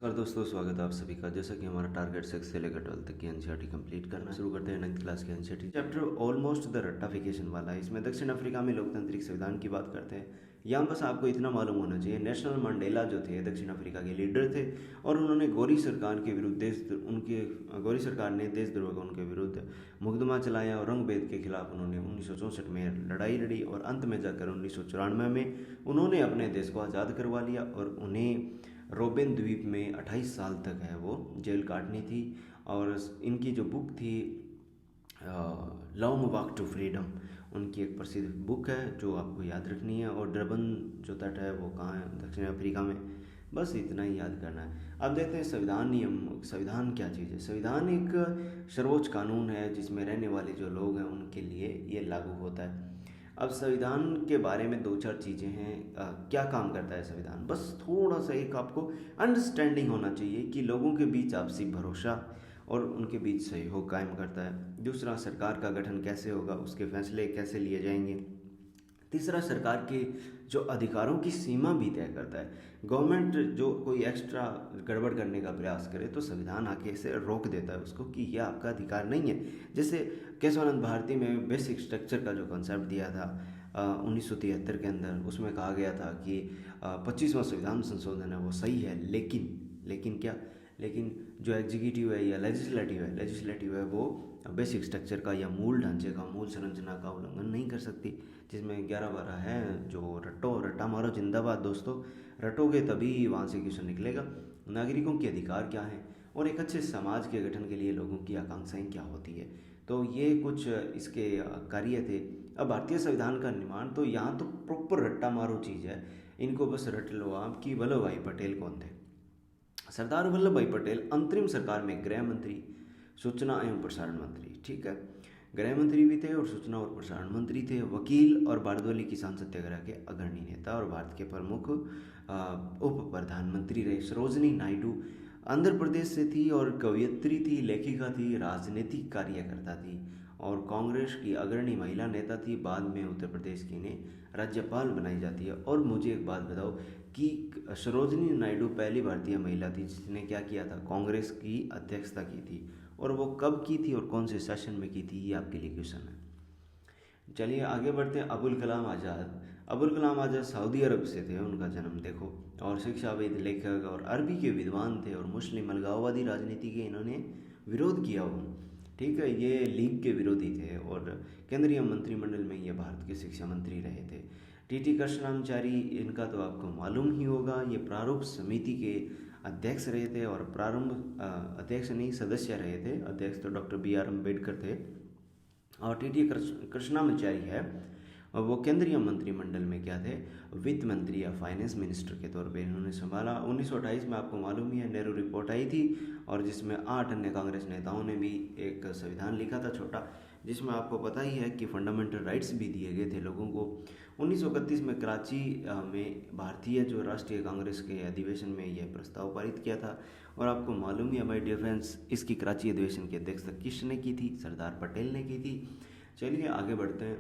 और दोस्तों स्वागत है आप सभी का। जैसा कि हमारा टारगेट 6 से लेकर 12 तक की एनसीईआरटी कंप्लीट करना शुरू करते हैं। 9th क्लास की एनसीईआरटी चैप्टर ऑलमोस्ट द रट्टाफिकेशन वाला है। इसमें दक्षिण अफ्रीका में लोकतांत्रिक संविधान की बात करते हैं। यहाँ बस आपको इतना मालूम होना चाहिए, नेशनल मंडेला जो थे दक्षिण अफ्रीका के लीडर थे और उन्होंने गोरी सरकार के विरुद्ध गोरी सरकार ने देशद्रोह का उनके विरुद्ध मुकदमा चलाया और रंग भेद के खिलाफ उन्होंने 1964 में लड़ाई लड़ी और अंत में जाकर 1994 में उन्होंने अपने देश को आज़ाद करवा लिया और उन्हें रोबेन द्वीप में 28 साल तक है वो जेल काटनी थी। और इनकी जो बुक थी लॉन्ग वॉक टू फ्रीडम, उनकी एक प्रसिद्ध बुक है जो आपको याद रखनी है। और डरबन जो तट है वो कहाँ है? दक्षिण अफ्रीका में। बस इतना ही याद करना है। अब देखते हैं संविधान नियम। संविधान क्या चीज़ है? संविधान एक सर्वोच्च कानून है जिसमें रहने वाले जो लोग हैं उनके लिए ये लागू होता है। अब संविधान के बारे में दो चार चीज़ें हैं। क्या काम करता है संविधान? बस थोड़ा सा एक आपको अंडरस्टैंडिंग होना चाहिए कि लोगों के बीच आपसी भरोसा और उनके बीच सहयोग कायम करता है। दूसरा, सरकार का गठन कैसे होगा, उसके फैसले कैसे लिए जाएंगे। तीसरा, सरकार के जो अधिकारों की सीमा भी तय करता है। गवर्नमेंट जो कोई एक्स्ट्रा गड़बड़ करने का प्रयास करे तो संविधान आके इसे रोक देता है उसको कि यह आपका अधिकार नहीं है। जैसे केशवानंद भारती में बेसिक स्ट्रक्चर का जो कॉन्सेप्ट दिया था 1973 के अंदर, उसमें कहा गया था कि 25वां संविधान संशोधन है वो सही है, लेकिन क्या, लेकिन जो एग्जीक्यूटिव है या लेजिस्लेटिव है वो बेसिक स्ट्रक्चर का या मूल ढांचे का, मूल संरचना का उल्लंघन नहीं कर सकती। जिसमें 11-12 है जो रट्टा मारो जिंदाबाद दोस्तों, रटोगे तभी वहाँ से क्वेश्चन निकलेगा। नागरिकों के अधिकार क्या हैं और एक अच्छे समाज के गठन के लिए लोगों की आकांक्षाएं क्या होती है। तो ये कुछ इसके कार्य थे। अब भारतीय संविधान का निर्माण, तो यहाँ तो प्रॉपर रट्टा मारो चीज़ है, इनको बस रट लो आप कि वल्लभ भाई पटेल कौन थे। सरदार वल्लभ भाई पटेल अंतरिम सरकार में गृह मंत्री, सूचना एवं प्रसारण मंत्री, ठीक है, गृह मंत्री भी थे और सूचना और प्रसारण मंत्री थे। वकील और बारदौली किसान सत्याग्रह के अग्रणी नेता और भारत के प्रमुख उप प्रधानमंत्री रहे। सरोजनी नायडू आंध्र प्रदेश से थी और कवयित्री थी, लेखिका थी, राजनीतिक कार्यकर्ता थी और कांग्रेस की अग्रणी महिला नेता थी। बाद में उत्तर प्रदेश की इन्हें राज्यपाल बनाई जाती है। और मुझे एक बात बताओ कि सरोजनी नायडू पहली भारतीय महिला थी जिसने क्या किया था? कांग्रेस की अध्यक्षता की थी। और वो कब की थी और कौन से सेशन में की थी, ये आपके लिए क्वेश्चन है। चलिए आगे बढ़ते हैं। अबुल कलाम आज़ाद सऊदी अरब से थे, उनका जन्म देखो। और शिक्षाविद, लेखक और अरबी के विद्वान थे और मुस्लिम अलगाववादी राजनीति के इन्होंने विरोध किया हो, ठीक है, ये लीग के विरोधी थे। और केंद्रीय मंत्रिमंडल में ये भारत के शिक्षा मंत्री रहे थे। टी कृष्णाचारी, इनका तो आपको मालूम ही होगा, ये प्रारूप समिति के अध्यक्ष रहे थे और प्रारंभ अध्यक्ष नहीं सदस्य रहे थे। अध्यक्ष तो डॉक्टर BR अम्बेडकर थे। और टी कृष्णाचारी है और वो केंद्रीय मंत्रिमंडल में क्या थे? वित्त मंत्री या फाइनेंस मिनिस्टर के तौर पे इन्होंने संभाला। 1928 में आपको मालूम ही है नेहरू रिपोर्ट आई थी और जिसमें 8 अन्य कांग्रेस नेताओं ने भी एक संविधान लिखा था छोटा, जिसमें आपको पता ही है कि फंडामेंटल राइट्स भी दिए गए थे लोगों को। 1931 में कराची में भारतीय जो राष्ट्रीय कांग्रेस के अधिवेशन में यह प्रस्ताव पारित किया था। और आपको मालूम ही है माय डियर फ्रेंड्स, इसकी कराची अधिवेशन की अध्यक्षता किसने की थी? सरदार पटेल ने की थी। चलिए आगे बढ़ते हैं।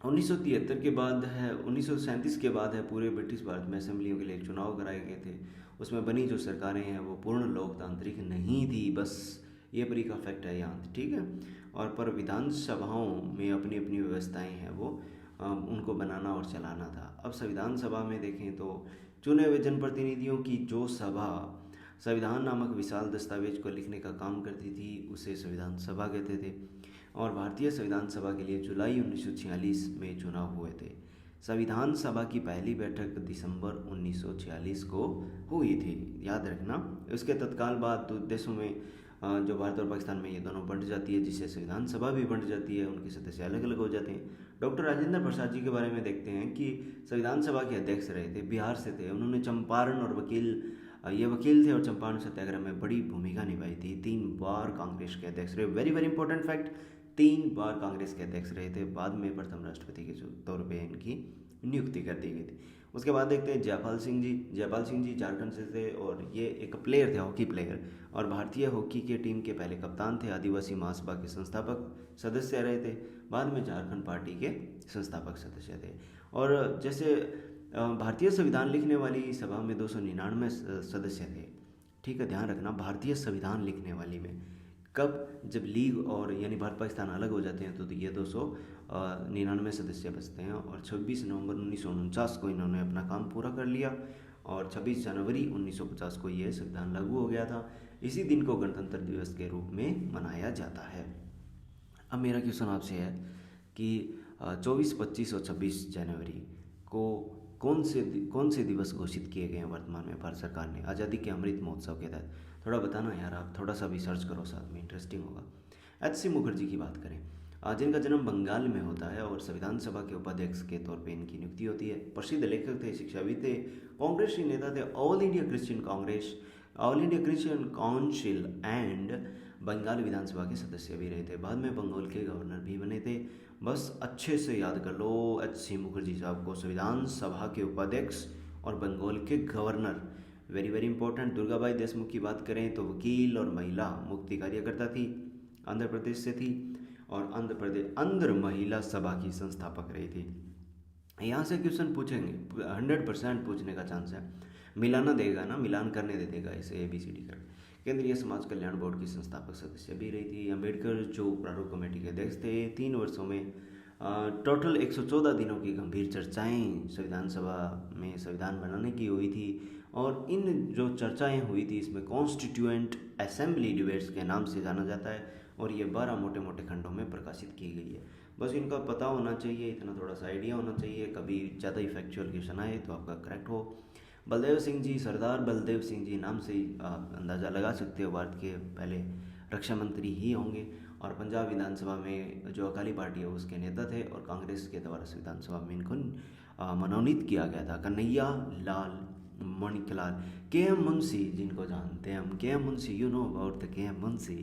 1973 के बाद है, 1937 के बाद है, पूरे ब्रिटिश भारत में असेंबलियों के लिए चुनाव कराए गए थे। उसमें बनी जो सरकारें हैं वो पूर्ण लोकतांत्रिक नहीं थी, बस ये परी का फैक्ट है यहाँ, ठीक है। और पर विधानसभाओं में अपनी अपनी व्यवस्थाएं हैं वो उनको बनाना और चलाना था। अब संविधान सभा में देखें तो चुने हुए जनप्रतिनिधियों की जो सभा संविधान नामक विशाल दस्तावेज को लिखने का काम करती थी उसे संविधान सभा कहते थे। और भारतीय संविधान सभा के लिए जुलाई 1946 में चुनाव हुए थे। संविधान सभा की पहली बैठक दिसंबर 1946 को हुई थी, याद रखना। इसके तत्काल बाद तो देशों में जो भारत और पाकिस्तान में ये दोनों बंट जाती है, जिससे संविधान सभा भी बंट जाती है, उनके सदस्य अलग अलग हो जाते हैं। डॉक्टर राजेंद्र प्रसाद जी के बारे में देखते हैं कि संविधान सभा के अध्यक्ष रहे थे, बिहार से थे। उन्होंने चंपारण और ये वकील थे और चंपारण सत्याग्रह में बड़ी भूमिका निभाई थी। 3 बार कांग्रेस के अध्यक्ष रहे। वेरी वेरी इंपॉर्टेंट फैक्ट, 3 बार कांग्रेस के अध्यक्ष रहे थे। बाद में प्रथम राष्ट्रपति के तौर पे इनकी नियुक्ति कर दी गई थी। उसके बाद देखते हैं जयपाल सिंह जी झारखंड से थे और ये एक प्लेयर थे, हॉकी प्लेयर, और भारतीय हॉकी के टीम के पहले कप्तान थे। आदिवासी महासभा के संस्थापक सदस्य रहे थे। बाद में झारखंड पार्टी के संस्थापक सदस्य थे। और जैसे भारतीय संविधान लिखने वाली सभा में 299 सदस्य थे। ठीक है, ध्यान रखना, भारतीय संविधान लिखने वाली में। कब? जब लीग और यानी भारत पाकिस्तान अलग हो जाते हैं तो ये 299 सदस्य बचते हैं। और 26 नवंबर 1949 को इन्होंने अपना काम पूरा कर लिया और 26 जनवरी 1950 को ये संविधान लागू हो गया था। इसी दिन को गणतंत्र दिवस के रूप में मनाया जाता है। अब मेरा क्वेश्चन आपसे है कि 24, 25 और 26 जनवरी को कौन से दिवस घोषित किए गए हैं वर्तमान में भारत सरकार ने आज़ादी के अमृत महोत्सव के तहत? थोड़ा बताना यार, आप थोड़ा सा भी सर्च करो, साथ में इंटरेस्टिंग होगा। एच.सी. मुखर्जी की बात करें, जिनका जन्म बंगाल में होता है और संविधान सभा के उपाध्यक्ष के तौर पे इनकी नियुक्ति होती है। प्रसिद्ध लेखक थे, शिक्षाविद थे, कांग्रेसी नेता थे, all India Christian Congress, all India Christian council and Bengal विधानसभा के सदस्य भी रहे थे। बाद में बंगाल के गवर्नर भी बने थे। बस अच्छे से याद कर लो एच.सी. मुखर्जी साहब को, संविधान सभा के उपाध्यक्ष और बंगाल के governor. Very very important. Durgabai Deshmukh की बात करें तो वकील और महिला मुक्ति कार्यकर्ता थी, आंध्र प्रदेश से थी और आंध्र महिला सभा की संस्थापक रही थी। यहाँ से क्वेश्चन पूछेंगे, 100% पूछने का चांस है। मिलाना देगा ना, मिलान करने दे देगा इसे ABCD कर। केंद्रीय समाज कल्याण बोर्ड की संस्थापक सदस्य भी रही थी। अम्बेडकर जो प्रारूप कमेटी के अध्यक्ष थे। 3 वर्षों में टोटल 114 दिनों की गंभीर चर्चाएं संविधान सभा में संविधान बनाने की हुई थी। और इन जो चर्चाएं हुई थी इसमें कॉन्स्टिट्यूएंट असेंबली डिबेट्स के नाम से जाना जाता है और ये 12 मोटे मोटे खंडों में प्रकाशित की गई है। बस इनका पता होना चाहिए, इतना थोड़ा सा आइडिया होना चाहिए, कभी ज़्यादा ही फैक्चुअल क्वेश्चन आए तो आपका करेक्ट हो। बलदेव सिंह जी, सरदार बलदेव सिंह जी, नाम से ही आप अंदाज़ा लगा सकते हो भारत के पहले रक्षा मंत्री ही होंगे। और पंजाब विधानसभा में जो अकाली पार्टी है उसके नेता थे और कांग्रेस के द्वारा विधानसभा में इनको मनोनीत किया गया था। कन्हैया लाल माणिक्यलाल, KM मुंशी, जिनको जानते हैं हम, KM Munshi, you know about the KM Munshi.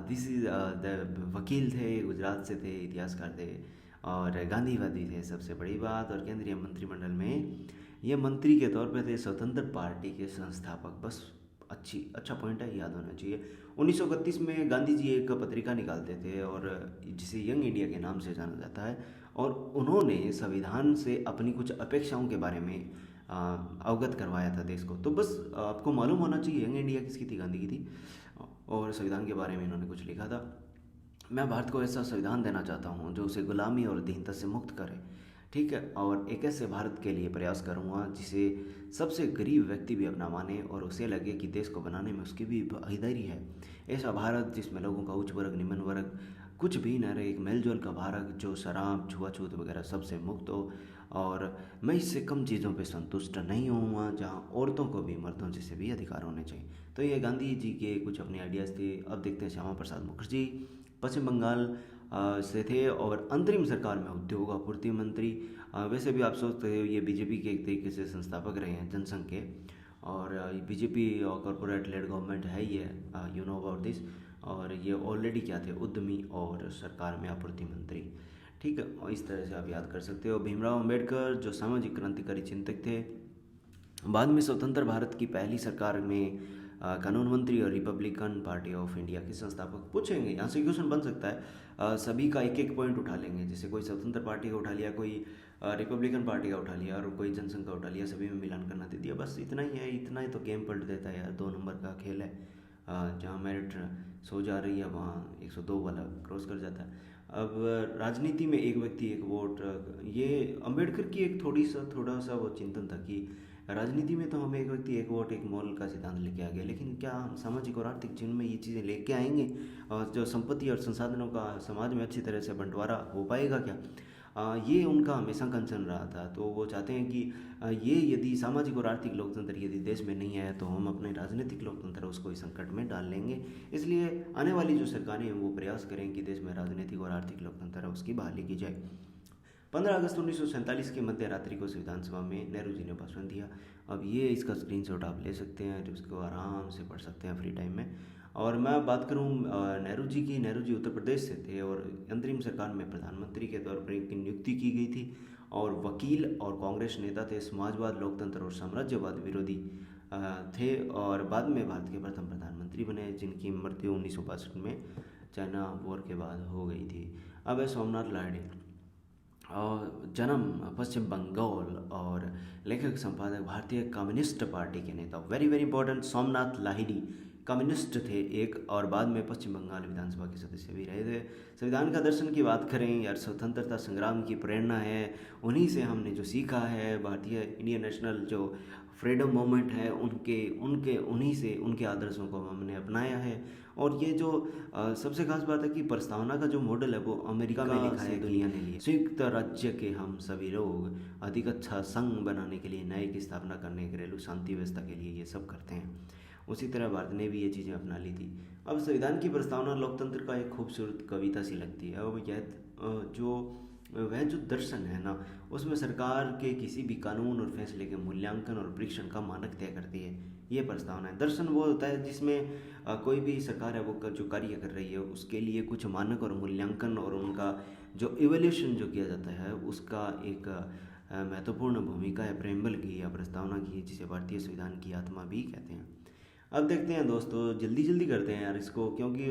This is the वकील थे, गुजरात से थे, इतिहासकार थे और गांधीवादी थे सबसे बड़ी बात। और केंद्रीय मंत्रिमंडल में ये मंत्री के तौर पे थे। स्वतंत्र पार्टी के संस्थापक, बस अच्छा पॉइंट है, याद होना चाहिए। 1931 में गांधी जी एक पत्रिका निकालते थे और जिसे यंग इंडिया के नाम से जाना जाता है और उन्होंने संविधान से अपनी कुछ अपेक्षाओं के बारे में अवगत करवाया था देश को। तो बस आपको मालूम होना चाहिए यंग इंडिया किसकी थी, गांधी की थी और संविधान के बारे में इन्होंने कुछ लिखा था। मैं भारत को ऐसा संविधान देना चाहता हूँ जो उसे गुलामी और दीनता से मुक्त करे, ठीक है, और एक ऐसे भारत के लिए प्रयास करूँगा जिसे सबसे गरीब व्यक्ति भी अपना माने और उसे लगे कि देश को बनाने में उसकी भी भागीदारी है। ऐसा भारत जिसमें लोगों का उच्च वर्ग निम्न वर्ग कुछ भी न रहे, एक मेलजोल का भारत जो शराब छुआछूत वगैरह सबसे मुक्त हो। और मैं इससे कम चीज़ों पे संतुष्ट नहीं हूँ जहाँ औरतों को भी मर्दों जैसे भी अधिकार होने चाहिए। तो ये गांधी जी के कुछ अपने आइडियाज़ थे। अब देखते हैं श्यामा प्रसाद मुखर्जी, पश्चिम बंगाल से थे और अंतरिम सरकार में उद्योग आपूर्ति मंत्री। वैसे भी आप सोचते हो ये बीजेपी के एक तरीके से संस्थापक रहे हैं जनसंघ के और बीजेपी कॉरपोरेट लेड गवर्नमेंट है ये, यू नो अबाउट दिस। और ये ऑलरेडी क्या थे, उद्यमी और सरकार में आपूर्ति मंत्री, ठीक है। और इस तरह से आप याद कर सकते हो। भीमराव अंबेडकर जो सामाजिक क्रांतिकारी चिंतक थे, बाद में स्वतंत्र भारत की पहली सरकार में कानून मंत्री और रिपब्लिकन पार्टी ऑफ इंडिया के संस्थापक। पूछेंगे यहाँ से क्वेश्चन बन सकता है, सभी का एक एक पॉइंट उठा लेंगे, जैसे कोई स्वतंत्र पार्टी का उठा लिया, कोई रिपब्लिकन पार्टी का उठा लिया और कोई जनसंघ का उठा लिया, सभी में मिलान करना दे दिया। बस इतना ही है, इतना ही तो गेम पलट देता है यार। 2 नंबर का खेल है, जहाँ मेरिट 100 जा रही है वहाँ 102 वाला क्रॉस कर जाता है। अब राजनीति में एक व्यक्ति एक वोट, ये अंबेडकर की एक थोड़ा सा वो चिंतन था कि राजनीति में तो हम एक व्यक्ति एक वोट एक मोल का सिद्धांत लेके आ गए, लेकिन क्या हम सामाजिक और आर्थिक जीवन में ये चीज़ें लेके आएंगे और जो संपत्ति और संसाधनों का समाज में अच्छी तरह से बंटवारा हो पाएगा क्या? ये उनका हमेशा कंसर्न रहा था। तो वो चाहते हैं कि ये यदि सामाजिक और आर्थिक लोकतंत्र यदि देश में नहीं है तो हम अपने राजनीतिक लोकतंत्र उसको इस संकट में डाल लेंगे। इसलिए आने वाली जो सरकारें हैं वो प्रयास करें कि देश में राजनीतिक और आर्थिक लोकतंत्र है उसकी बहाली की जाए। 15 अगस्त 1947 की मध्य रात्रि को संविधान सभा में नेहरू जी ने भाषण दिया। अब ये इसका स्क्रीनशॉट आप ले सकते हैं, जिसको आराम से पढ़ सकते हैं फ्री टाइम में। और मैं बात करूं नेहरू जी की, नेहरू जी उत्तर प्रदेश से थे और अंतरिम सरकार में प्रधानमंत्री के तौर पर इनकी नियुक्ति की गई थी। और वकील और कांग्रेस नेता थे, समाजवाद, लोकतंत्र और साम्राज्यवाद विरोधी थे और बाद में भारत के प्रथम प्रधानमंत्री बने, जिनकी मृत्यु 1962 में चाइना वॉर के बाद हो गई थी। अब है सोमनाथ लाहिड़ी। और जन्म पश्चिम बंगाल, और लेखक संपादक भारतीय कम्युनिस्ट पार्टी के नेता, very very important, Somnath Lahiri communist थे एक, और बाद में पश्चिम बंगाल विधानसभा के सदस्य भी रहे थे। संविधान का दर्शन की बात करें यार, स्वतंत्रता संग्राम की प्रेरणा है, उन्हीं से हमने जो सीखा है, भारतीय इंडियन नेशनल जो फ्रीडम मूवमेंट है, उनके उनके उन्हीं से उनके आदर्शों को हमने अपनाया है। और ये जो सबसे खास बात है कि प्रस्तावना का जो मॉडल है वो अमेरिका में लिखा है, दुनिया ने लिया। संयुक्त राज्य के हम सभी लोग अधिक अच्छा संघ बनाने के लिए, न्याय की स्थापना करने, घरेलू शांति व्यवस्था के लिए ये सब करते हैं। उसी तरह भारत ने भी ये चीज़ें अपना ली थी। अब संविधान की प्रस्तावना लोकतंत्र का एक खूबसूरत कविता सी लगती है। और यह जो वह जो दर्शन है ना, उसमें सरकार के किसी भी कानून और फैसले के मूल्यांकन और परीक्षण का मानक तय करती है। ये प्रस्तावना है। दर्शन वो होता है जिसमें कोई भी सरकार है वो जो कार्य कर रही है उसके लिए कुछ मानक और मूल्यांकन और उनका जो इवैल्यूएशन जो किया जाता है उसका एक महत्वपूर्ण भूमिका है प्रेम्बल की या प्रस्तावना की, जिसे भारतीय संविधान की आत्मा भी कहते हैं। अब देखते हैं दोस्तों, जल्दी जल्दी करते हैं यार इसको, क्योंकि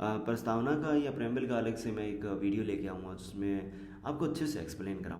प्रस्तावना का या प्रेम्बल का अलग से मैं एक वीडियो लेके आऊँगा जिसमें आपको अच्छे से एक्सप्लेन करा।